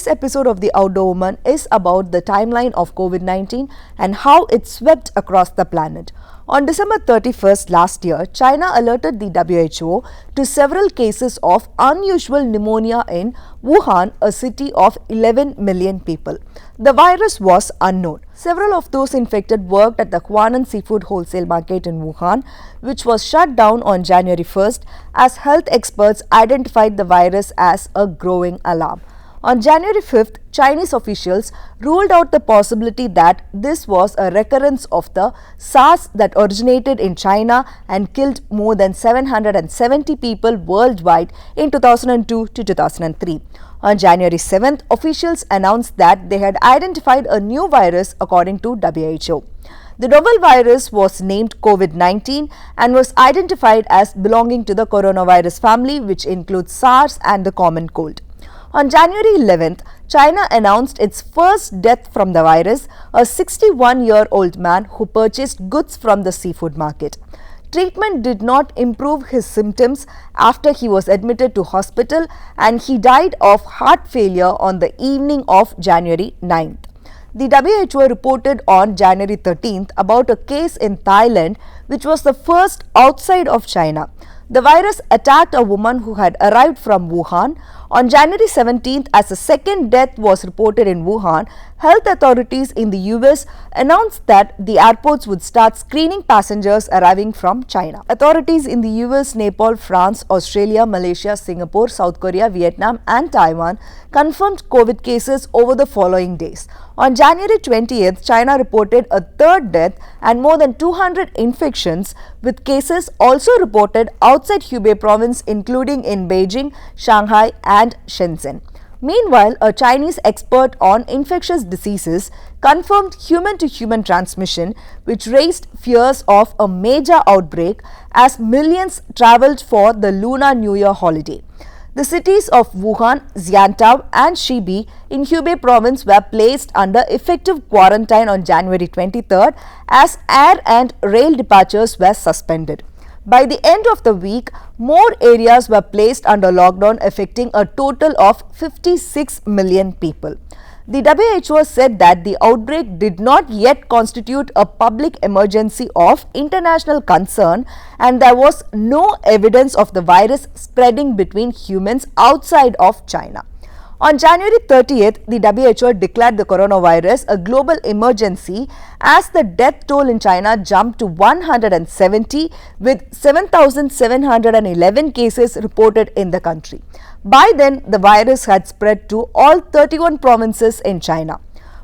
Today's episode of The Outdoor Woman is about the timeline of COVID-19 and how it swept across the planet. On December 31st last year, China alerted the WHO to several cases of unusual pneumonia in Wuhan, a city of 11 million people. The virus was unknown. Several of those infected worked at the Huanan Seafood Wholesale Market in Wuhan, which was shut down on January 1st as health experts identified the virus as a growing alarm. On January 5th, Chinese officials ruled out the possibility that this was a recurrence of the SARS that originated in China and killed more than 770 people worldwide in 2002 to 2003. On January 7th, officials announced that they had identified a new virus according to WHO. The novel virus was named COVID-19 and was identified as belonging to the coronavirus family, which includes SARS and the common cold. On January 11th, China announced its first death from the virus, a 61-year-old man who purchased goods from the seafood market. Treatment did not improve his symptoms after he was admitted to hospital and he died of heart failure on the evening of January 9th. The WHO reported on January 13th about a case in Thailand, which was the first outside of China. The virus attacked a woman who had arrived from Wuhan. On January 17th, as a second death was reported in Wuhan, health authorities in the US announced that the airports would start screening passengers arriving from China. Authorities in the US, Nepal, France, Australia, Malaysia, Singapore, South Korea, Vietnam and Taiwan confirmed COVID cases over the following days. On January 20th, China reported a third death and more than 200 infections, with cases also reported outside Hubei province, including in Beijing, Shanghai and Shenzhen. Meanwhile, a Chinese expert on infectious diseases confirmed human-to-human transmission, which raised fears of a major outbreak as millions traveled for the Lunar New Year holiday. The cities of Wuhan, Xiantao and Xibi in Hubei province were placed under effective quarantine on January 23rd as air and rail departures were suspended. By the end of the week, more areas were placed under lockdown, affecting a total of 56 million people. The WHO said that the outbreak did not yet constitute a public emergency of international concern and there was no evidence of the virus spreading between humans outside of China. On January 30th, the WHO declared the coronavirus a global emergency as the death toll in China jumped to 170 with 7,711 cases reported in the country. By then, the virus had spread to all 31 provinces in China.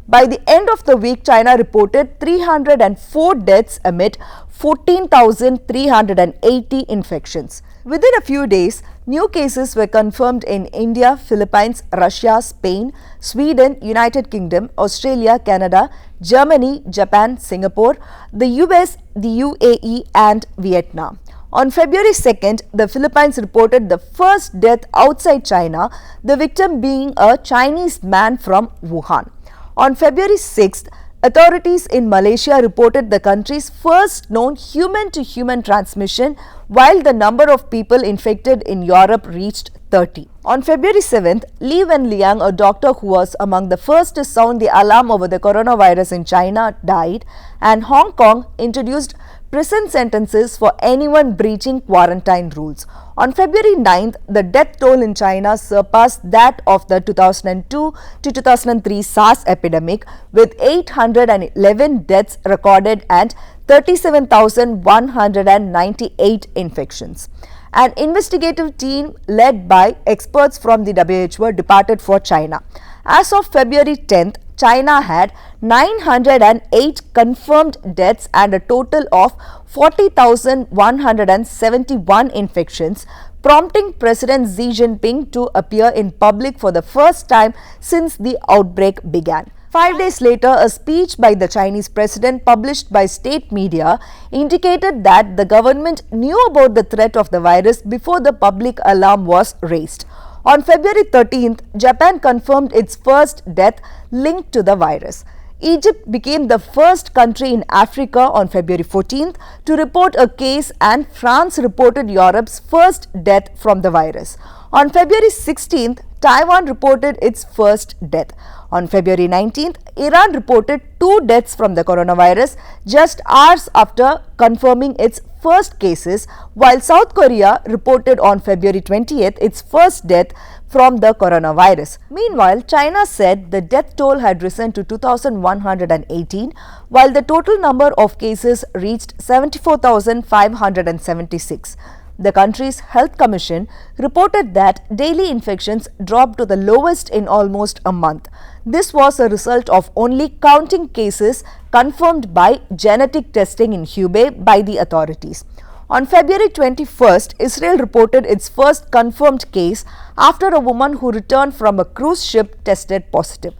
By the end of the week, China reported 304 deaths amid 14,380 infections. Within a few days, new cases were confirmed in India, Philippines, Russia, Spain, Sweden, United Kingdom, Australia, Canada, Germany, Japan, Singapore, the US, the UAE and Vietnam. On February 2nd, the Philippines reported the first death outside China, the victim being a Chinese man from Wuhan. On February 6th, authorities in Malaysia reported the country's first known human-to-human transmission, while the number of people infected in Europe reached 30. On February 7th, Li Wenliang, a doctor who was among the first to sound the alarm over the coronavirus in China, died, and Hong Kong introduced prison sentences for anyone breaching quarantine rules. On February 9th, the death toll in China surpassed that of the 2002 to 2003 SARS epidemic, with 811 deaths recorded and 37,198 infections. An investigative team led by experts from the WHO departed for China. As of February 10th, China had 908 confirmed deaths and a total of 40,171 infections, prompting President Xi Jinping to appear in public for the first time since the outbreak began. 5 days later, a speech by the Chinese president published by state media indicated that the government knew about the threat of the virus before the public alarm was raised. On February 13th, Japan confirmed its first death linked to the virus. Egypt became the first country in Africa on February 14th to report a case, and France reported Europe's first death from the virus. On February 16th, Taiwan reported its first death. On February 19th, Iran reported 2 deaths from the coronavirus just hours after confirming its first cases, while South Korea reported on February 20th its first death from the coronavirus. Meanwhile, China said the death toll had risen to 2,118, while the total number of cases reached 74,576. The country's health commission reported that daily infections dropped to the lowest in almost a month. This was a result of only counting cases confirmed by genetic testing in Hubei by the authorities. On February 21st, Israel reported its first confirmed case after a woman who returned from a cruise ship tested positive.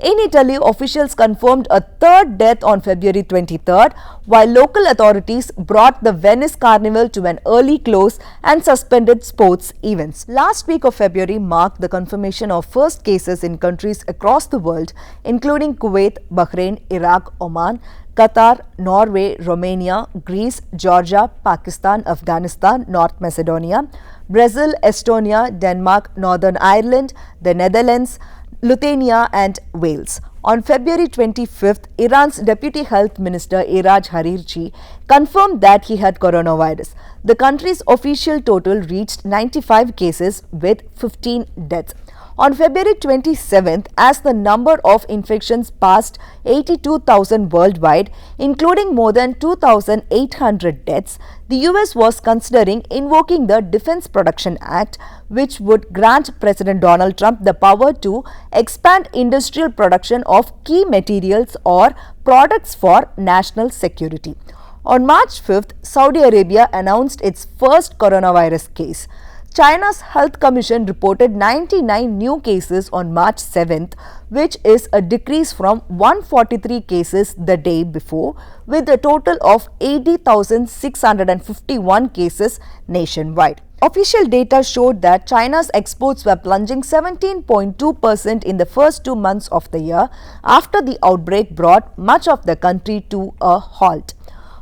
In Italy, officials confirmed a third death on February 23rd, while local authorities brought the Venice Carnival to an early close and suspended sports events. Last week of February marked the confirmation of first cases in countries across the world, including Kuwait, Bahrain, Iraq, Oman, Qatar, Norway, Romania, Greece, Georgia, Pakistan, Afghanistan, North Macedonia, Brazil, Estonia, Denmark, Northern Ireland, the Netherlands, Lithuania and Wales. On February 25th, Iran's Deputy Health Minister Iraj Harirchi confirmed that he had coronavirus. The country's official total reached 95 cases with 15 deaths. On February 27th, as the number of infections passed 82,000 worldwide, including more than 2,800 deaths, the US was considering invoking the Defense Production Act, which would grant President Donald Trump the power to expand industrial production of key materials or products for national security. On March 5th, Saudi Arabia announced its first coronavirus case. China's Health Commission reported 99 new cases on March 7th, which is a decrease from 143 cases the day before, with a total of 80,651 cases nationwide. Official data showed that China's exports were plunging 17.2% in the first 2 months of the year after the outbreak brought much of the country to a halt.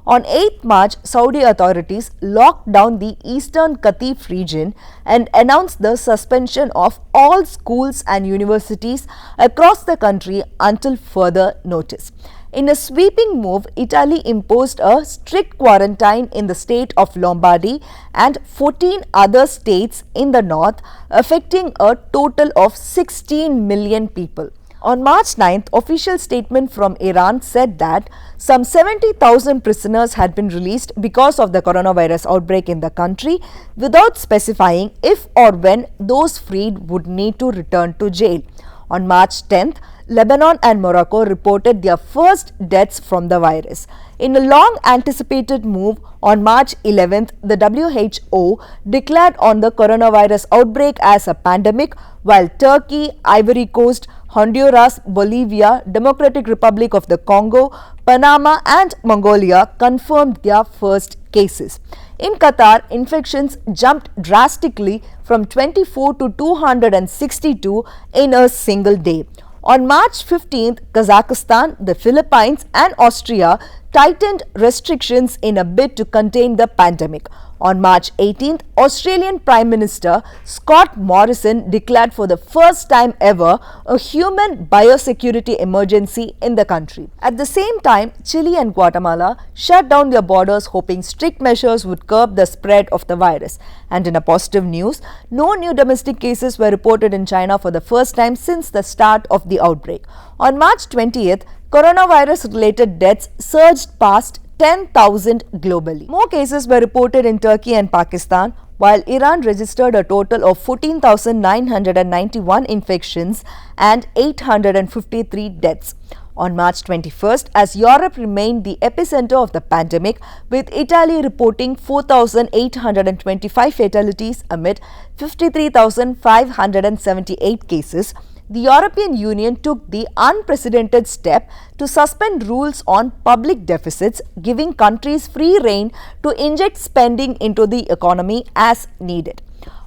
On 8th March, Saudi authorities locked down the eastern Qatif region and announced the suspension of all schools and universities across the country until further notice. In a sweeping move, Italy imposed a strict quarantine in the state of Lombardy and 14 other states in the north, affecting a total of 16 million people. On March 9th, official statement from Iran said that some 70,000 prisoners had been released because of the coronavirus outbreak in the country, without specifying if or when those freed would need to return to jail. On March 10th, Lebanon and Morocco reported their first deaths from the virus. In a long-anticipated move, on March 11th, the WHO declared on the coronavirus outbreak as a pandemic, while Turkey, Ivory Coast, Honduras, Bolivia, Democratic Republic of the Congo, Panama and Mongolia confirmed their first cases. In Qatar, infections jumped drastically from 24 to 262 in a single day. On March 15th, Kazakhstan, the Philippines and Austria tightened restrictions in a bid to contain the pandemic. On March 18th, Australian Prime Minister Scott Morrison declared for the first time ever a human biosecurity emergency in the country. At the same time, Chile and Guatemala shut down their borders, hoping strict measures would curb the spread of the virus. And in a positive news, no new domestic cases were reported in China for the first time since the start of the outbreak. On March 20th, coronavirus-related deaths surged past 10,000 globally. More cases were reported in Turkey and Pakistan, while Iran registered a total of 14,991 infections and 853 deaths. On March 21st, as Europe remained the epicenter of the pandemic, with Italy reporting 4,825 fatalities amid 53,578 cases, the European Union took the unprecedented step to suspend rules on public deficits, giving countries free rein to inject spending into the economy as needed.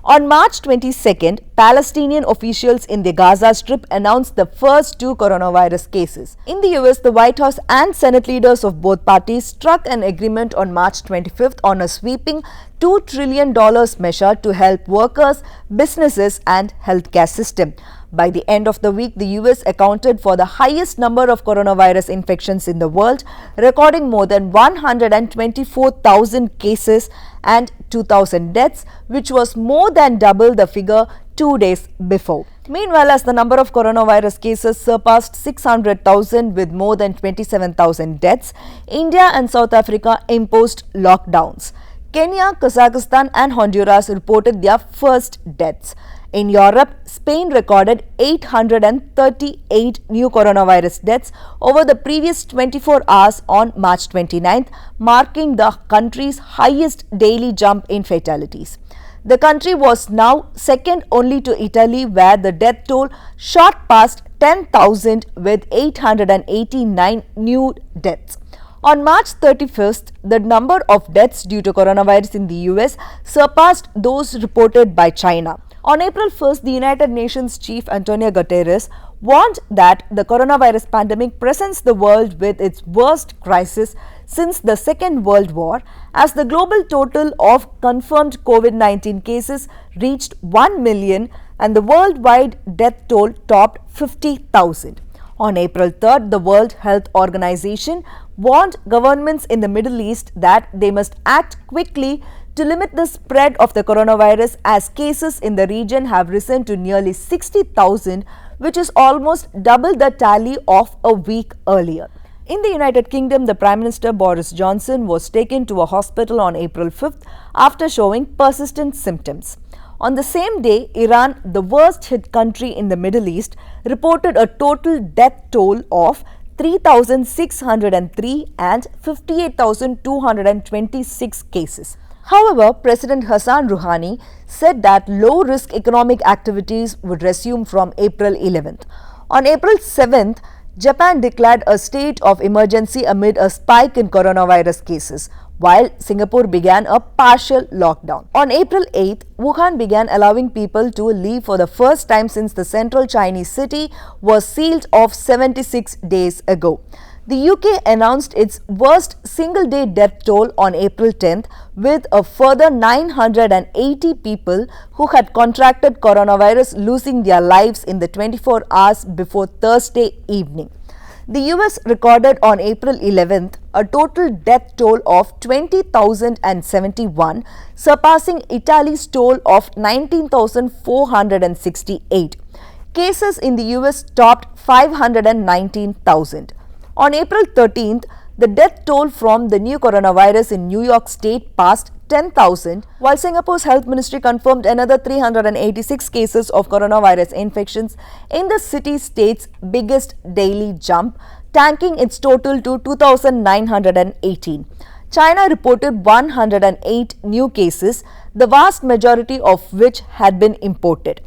On March 22nd, Palestinian officials in the Gaza Strip announced the first 2 coronavirus cases. In the US, the White House and Senate leaders of both parties struck an agreement on March 25th on a sweeping $2 trillion measure to help workers, businesses and healthcare system. By the end of the week, the US accounted for the highest number of coronavirus infections in the world, recording more than 124,000 cases and 2,000 deaths, which was more than double the figure 2 days before. Meanwhile, as the number of coronavirus cases surpassed 600,000 with more than 27,000 deaths, India and South Africa imposed lockdowns. Kenya, Kazakhstan and Honduras reported their first deaths. In Europe, Spain recorded 838 new coronavirus deaths over the previous 24 hours on March 29th, marking the country's highest daily jump in fatalities. The country was now second only to Italy, where the death toll shot past 10,000 with 889 new deaths. On March 31st, the number of deaths due to coronavirus in the US surpassed those reported by China. On April 1st, the United Nations Chief Antonio Guterres warned that the coronavirus pandemic presents the world with its worst crisis since the Second World War, as the global total of confirmed COVID-19 cases reached 1 million and the worldwide death toll topped 50,000. On April 3rd, the World Health Organization warned governments in the Middle East that they must act quickly to limit the spread of the coronavirus, as cases in the region have risen to nearly 60,000, which is almost double the tally of a week earlier. In the United Kingdom, the Prime Minister Boris Johnson was taken to a hospital on April 5th after showing persistent symptoms. On the same day, Iran, the worst hit country in the Middle East, reported a total death toll of 3,603 and 58,226 cases. However, President Hassan Rouhani said that low-risk economic activities would resume from April 11th. On April 7th, Japan declared a state of emergency amid a spike in coronavirus cases, while Singapore began a partial lockdown. On April 8th, Wuhan began allowing people to leave for the first time since the central Chinese city was sealed off 76 days ago. The UK announced its worst single-day death toll on April 10th, with a further 980 people who had contracted coronavirus losing their lives in the 24 hours before Thursday evening. The US recorded on April 11th a total death toll of 20,071, surpassing Italy's toll of 19,468. Cases in the US topped 519,000. On April 13th, the death toll from the new coronavirus in New York State passed 10,000, while Singapore's health ministry confirmed another 386 cases of coronavirus infections in the city-state's biggest daily jump, tanking its total to 2,918. China reported 108 new cases, the vast majority of which had been imported.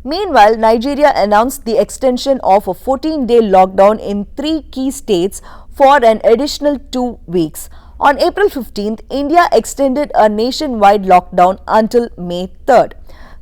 Meanwhile, Nigeria announced the extension of a 14-day lockdown in 3 key states for an additional 2 weeks. On April 15th, India extended a nationwide lockdown until May 3rd.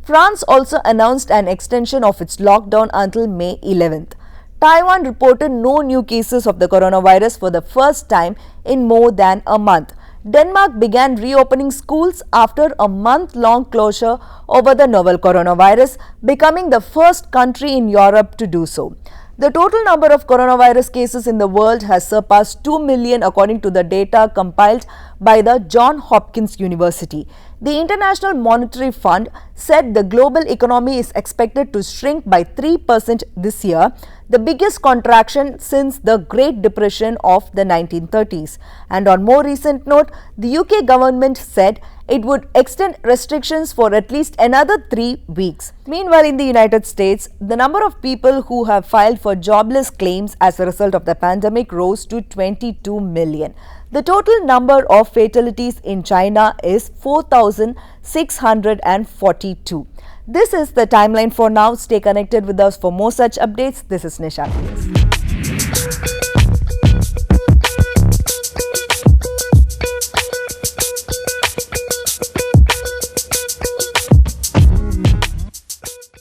France also announced an extension of its lockdown until May 11th. Taiwan reported no new cases of the coronavirus for the first time in more than a month. Denmark began reopening schools after a month-long closure over the novel coronavirus, becoming the first country in Europe to do so. The total number of coronavirus cases in the world has surpassed 2 million according to the data compiled by the Johns Hopkins University. The International Monetary Fund said the global economy is expected to shrink by 3% this year, the biggest contraction since the Great Depression of the 1930s. And on more recent note, the UK government said it would extend restrictions for at least another 3 weeks. Meanwhile, in the United States, the number of people who have filed for jobless claims as a result of the pandemic rose to 22 million. The total number of fatalities in China is 4,642. This is the timeline for now. Stay connected with us for more such updates. This is Nisha.